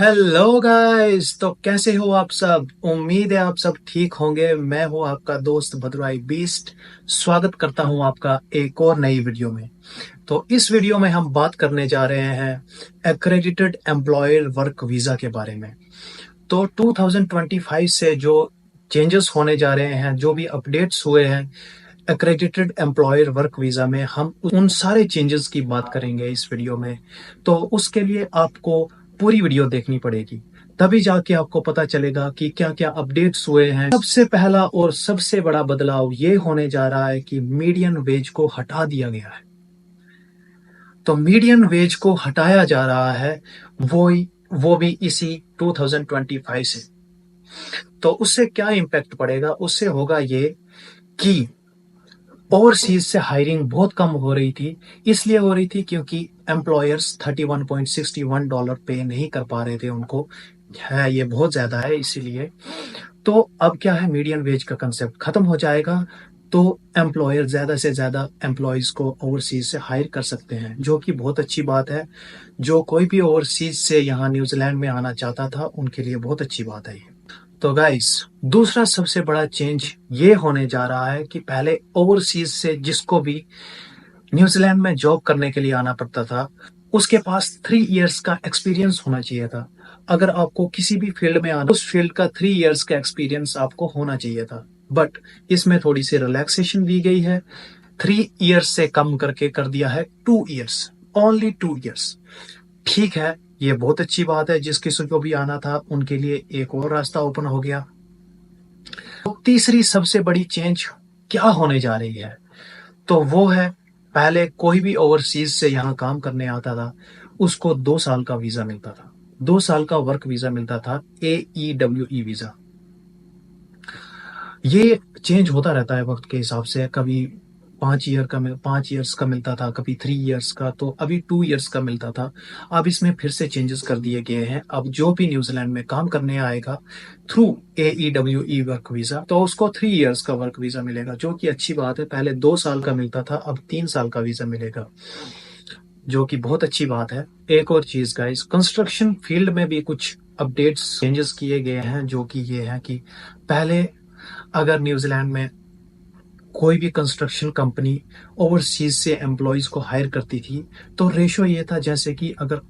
Hello guys. तो कैसे हो आप सब? उम्मीद है आप सब ठीक होंगे। मैं हूं आपका दोस्त भद्राई बीस्ट। स्वागत करता हूं आपका एक और नई वीडियो में। तो इस वीडियो में हम बात करने जा रहे हैं एक्रेडिटेड एम्प्लॉयर वर्क वीजा के बारे में। तो 2025 से जो चेंजेस होने जा रहे हैं, जो भी अपडेट्स हुए हैं एक्रेडिटेड एम्प्लॉयर वर्क वीजा में, हम उन सारे चेंजेस की बात करेंगे इस वीडियो में। तो उसके लिए आपको पूरी वीडियो देखनी पड़ेगी, तभी जाके आपको पता चलेगा कि क्या क्या अपडेट्स हुए हैं। सबसे पहला और सबसे बड़ा बदलाव ये होने जा रहा है कि मीडियन वेज को हटा दिया गया है। तो मीडियन वेज को हटाया जा रहा है, वो वो भी इसी 2025 से। तो उससे क्या इम्पैक्ट पड़ेगा? उससे होगा ये कि ओवरसीज से हायरिंग बहुत कम हो रही थी। इसलिए हो रही थी क्योंकि एम्प्लॉयर्स $31.61 पे नहीं कर पा रहे थे उनको। है ये बहुत ज्यादा है, इसीलिए। तो अब क्या है, मीडियम वेज का कंसेप्ट खत्म हो जाएगा। तो एम्प्लॉयर ज्यादा से ज्यादा एम्प्लॉयज को ओवरसीज से हायर कर सकते हैं, जो कि बहुत अच्छी बात है। जो कोई भी ओवरसीज से यहाँ न्यूजीलैंड में आना चाहता था, उनके लिए बहुत अच्छी बात है ये। तो गाइस, दूसरा सबसे बड़ा चेंज ये होने जा रहा है कि पहले ओवरसीज से जिसको भी न्यूजीलैंड में जॉब करने के लिए आना पड़ता था, उसके पास 3 इयर्स का एक्सपीरियंस होना चाहिए था। अगर आपको किसी भी फील्ड में आना, उस फील्ड का 3 इयर्स का एक्सपीरियंस आपको होना चाहिए था। बट इसमें थोड़ी सी रिलैक्सेशन दी गई है। 3 इयर्स से कम करके कर दिया है 2 इयर्स, ओनली 2 इयर्स। ठीक है, ये बहुत अच्छी बात है। जिस किसी को भी आना था उनके लिए एक और रास्ता ओपन हो गया। तो तीसरी सबसे बड़ी चेंज क्या होने जा रही है, तो वो है, पहले कोई भी ओवरसीज से यहाँ काम करने आता था, उसको 2 साल का वीजा मिलता था। 2 साल का वर्क वीजा मिलता था, AEWE वीजा। ये चेंज होता रहता है वक्त के हिसाब से। कभी 5 इयर्स का मिलता था, कभी 3 इयर्स का, तो अभी 2 इयर्स का मिलता था। अब इसमें फिर से चेंजेस कर दिए गए हैं। अब जो भी न्यूजीलैंड में काम करने आएगा थ्रू AEWE वर्क वीजा, तो उसको 3 इयर्स का वर्क वीजा मिलेगा, जो कि अच्छी बात है। पहले 2 साल का मिलता था, अब 3 साल का वीजा मिलेगा, जो कि बहुत अच्छी बात है। एक और चीज गाइस, कंस्ट्रक्शन फील्ड में भी कुछ अपडेट्स चेंजेस किए गए हैं, जो कि ये है कि पहले अगर न्यूजीलैंड में कोई भी कंस्ट्रक्शन कंपनी ओवरसीज से एम्प्लॉयज को हायर करती थी, तो रेशो ये था, जैसे कि अगर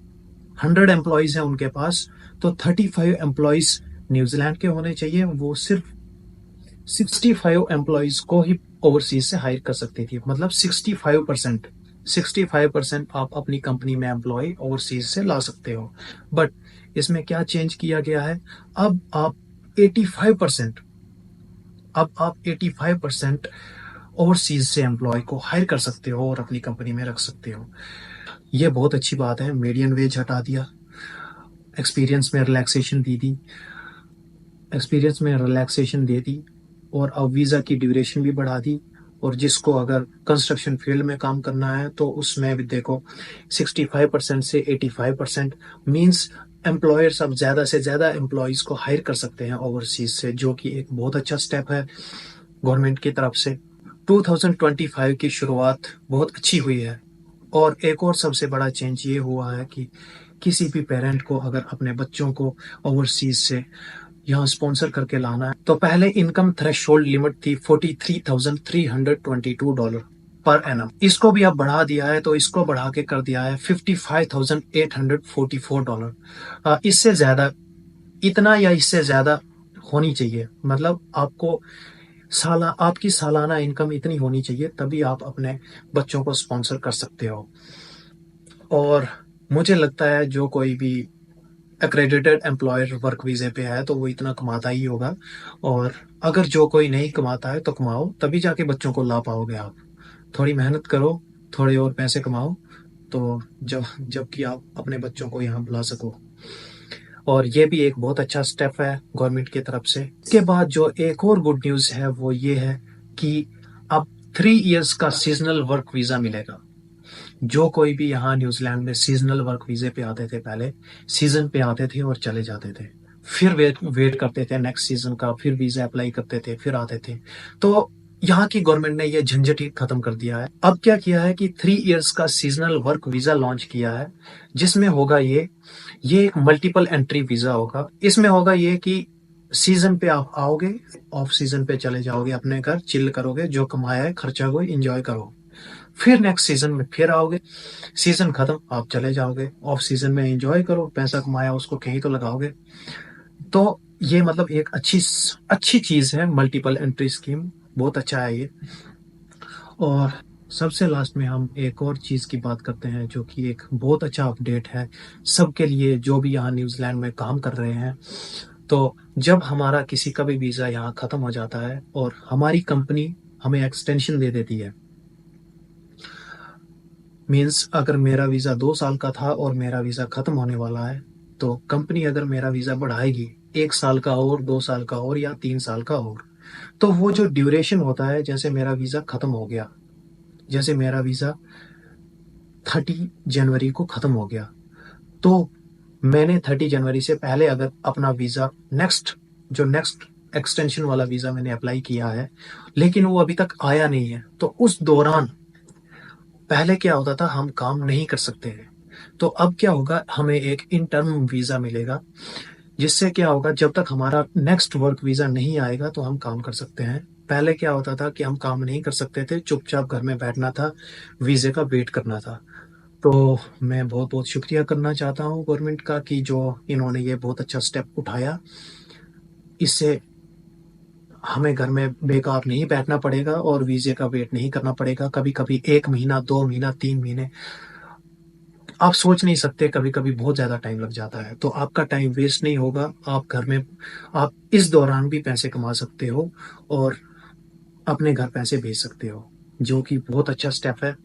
100 एम्प्लॉयज हैं उनके पास, तो 35 एम्प्लॉयज न्यूजीलैंड के होने चाहिए। वो सिर्फ 65 एम्प्लॉयज को ही ओवरसीज से हायर कर सकती थी। मतलब 65% आप अपनी कंपनी में एम्प्लॉय ओवरसीज से ला सकते हो। बट इसमें क्या चेंज किया गया है, अब आप 85% अब आप 85% ओवरसीज से एम्प्लॉय को हायर कर सकते हो और अपनी कंपनी में रख सकते हो। ये बहुत अच्छी बात है। मीडियन वेज हटा दिया, एक्सपीरियंस में रिलैक्सेशन दे दी, और अब वीज़ा की ड्यूरेशन भी बढ़ा दी। और जिसको अगर कंस्ट्रक्शन फील्ड में काम करना है, तो उसमें भी देखो 65% से 85% मीन्स एम्प्लॉयर्स अब ज़्यादा से ज़्यादा एम्प्लॉयज़ को हायर कर सकते हैं ओवरसीज से, जो कि एक बहुत अच्छा स्टेप है गवर्नमेंट की तरफ से। 2025 की शुरुआत बहुत अच्छी हुई है। और एक और सबसे बड़ा चेंज ये हुआ है कि किसी भी पेरेंट को अगर अपने बच्चों को ओवरसीज से यहाँ स्पॉन्सर करके लाना है, तो पहले इनकम थ्रेशोल्ड लिमिट थी $43,322 पर एनम। इसको भी अब बढ़ा दिया है, तो इसको बढ़ा के कर दिया है $55,844। इससे ज्यादा, इतना या इससे ज्यादा होनी चाहिए। मतलब आपकी सालाना इनकम इतनी होनी चाहिए, तभी आप अपने बच्चों को स्पॉन्सर कर सकते हो। और मुझे लगता है जो कोई भी एक्रेडिटेड एम्प्लॉयर वर्क वीजे पे है, तो वो इतना कमाता ही होगा। और अगर जो कोई नहीं कमाता है, तो कमाओ, तभी जाके बच्चों को ला पाओगे आप। थोड़ी मेहनत करो, थोड़े और पैसे कमाओ, तो जबकि आप अपने बच्चों को यहाँ बुला सको। और ये भी एक बहुत अच्छा स्टेप है गवर्नमेंट की तरफ से। इसके बाद जो एक और गुड न्यूज है, वो ये है कि अब 3 इयर्स का सीजनल वर्क वीजा मिलेगा। जो कोई भी यहाँ न्यूजीलैंड में सीजनल वर्क वीजे पे आते थे, पहले सीजन पे आते थे और चले जाते थे, फिर वेट करते थे नेक्स्ट सीजन का, फिर वीजा अप्लाई करते थे, फिर आते थे। तो यहाँ की गवर्नमेंट ने ये झंझट ही खत्म कर दिया है। अब क्या किया है कि 3 इयर्स का सीजनल वर्क वीजा लॉन्च किया है, जिसमें होगा ये ये एक मल्टीपल एंट्री वीजा होगा। इसमें होगा ये कि सीजन पे आप आओगे, ऑफ सीजन पे चले जाओगे, अपने घर चिल करोगे, जो कमाया है खर्चा को एंजॉय करो, फिर नेक्स्ट सीजन में फिर आओगे, सीजन खत्म आप चले जाओगे, ऑफ सीजन में एंजॉय करो, पैसा कमाया उसको कहीं तो लगाओगे। तो ये मतलब एक अच्छी चीज है मल्टीपल एंट्री स्कीम, बहुत अच्छा है ये। और सबसे लास्ट में हम एक और चीज की बात करते हैं जो कि एक बहुत अच्छा अपडेट है सबके लिए जो भी यहाँ न्यूजीलैंड में काम कर रहे हैं। तो जब हमारा किसी का भी वीजा यहाँ खत्म हो जाता है और हमारी कंपनी हमें एक्सटेंशन दे देती है, मीन्स अगर मेरा वीजा 2 साल का था और मेरा वीजा खत्म होने वाला है, तो कंपनी अगर मेरा वीजा बढ़ाएगी 1 साल का और 2 साल का और या 3 साल का और, तो वो जो ड्यूरेशन होता है, जैसे मेरा वीजा खत्म हो गया, जैसे मेरा वीजा 30 जनवरी को खत्म हो गया, तो मैंने 30 जनवरी से पहले अगर अपना वीजा नेक्स्ट एक्सटेंशन वाला वीजा मैंने अप्लाई किया है, लेकिन वो अभी तक आया नहीं है, तो उस दौरान पहले क्या होता था, हम काम नहीं कर सकते हैं। तो अब क्या होगा, हमें एक इंटर्म वीजा मिलेगा, जिससे क्या होगा, जब तक हमारा नेक्स्ट वर्क वीजा नहीं आएगा तो हम काम कर सकते हैं। पहले क्या होता था कि हम काम नहीं कर सकते थे, चुपचाप घर में बैठना था, वीजे का वेट करना था। तो मैं बहुत बहुत शुक्रिया करना चाहता हूँ गवर्नमेंट का कि जो इन्होंने ये बहुत अच्छा स्टेप उठाया। इससे हमें घर में बेकार नहीं बैठना पड़ेगा और वीजे का वेट नहीं करना पड़ेगा, कभी कभी 1 महीना, 2 महीना, 3 महीने, आप सोच नहीं सकते, कभी कभी बहुत ज्यादा टाइम लग जाता है। तो आपका टाइम वेस्ट नहीं होगा, आप घर में, आप इस दौरान भी पैसे कमा सकते हो और अपने घर पैसे भेज सकते हो, जो कि बहुत अच्छा स्टेप है।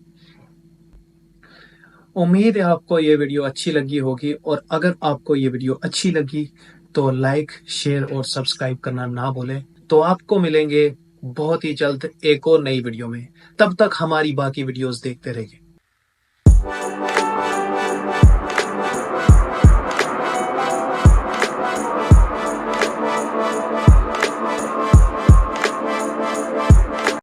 उम्मीद है आपको ये वीडियो अच्छी लगी होगी, और अगर आपको ये वीडियो अच्छी लगी तो लाइक, शेयर और सब्सक्राइब करना ना भूलें। तो आपको मिलेंगे बहुत ही जल्द एक और नई वीडियो में। तब तक हमारी बाकी वीडियोस देखते रहिए।